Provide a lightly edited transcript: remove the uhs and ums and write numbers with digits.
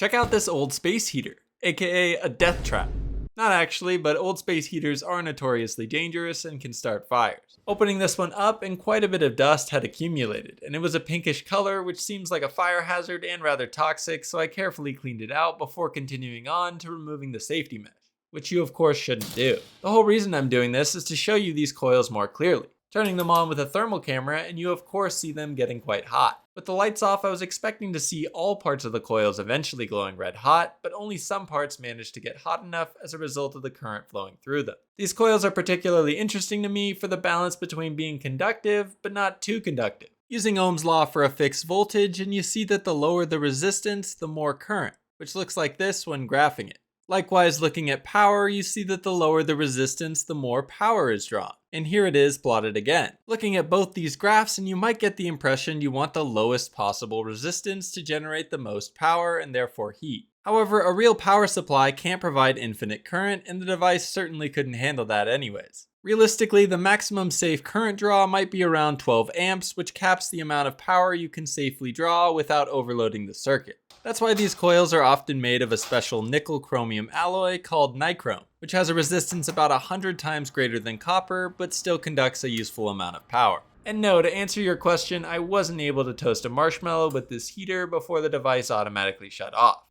Check out this old space heater, aka a death trap. Not actually, but old space heaters are notoriously dangerous and can start fires. Opening this one up, and quite a bit of dust had accumulated, and it was a pinkish color which seems like a fire hazard and rather toxic, so I carefully cleaned it out before continuing on to removing the safety mesh, which you of course shouldn't do. The whole reason I'm doing this is to show you these coils more clearly. Turning them on with a thermal camera, and you of course see them getting quite hot. With the lights off, I was expecting to see all parts of the coils eventually glowing red hot, but only some parts managed to get hot enough as a result of the current flowing through them. These coils are particularly interesting to me for the balance between being conductive, but not too conductive. Using Ohm's law for a fixed voltage, and you see that the lower the resistance, the more current, which looks like this when graphing it. Likewise, looking at power, you see that the lower the resistance, the more power is drawn. And here it is plotted again. Looking at both these graphs, and you might get the impression you want the lowest possible resistance to generate the most power and therefore heat. However, a real power supply can't provide infinite current, and the device certainly couldn't handle that anyways. Realistically, the maximum safe current draw might be around 12 amps, which caps the amount of power you can safely draw without overloading the circuit. That's why these coils are often made of a special nickel-chromium alloy called nichrome, which has a resistance about 100 times greater than copper, but still conducts a useful amount of power. And no, to answer your question, I wasn't able to toast a marshmallow with this heater before the device automatically shut off.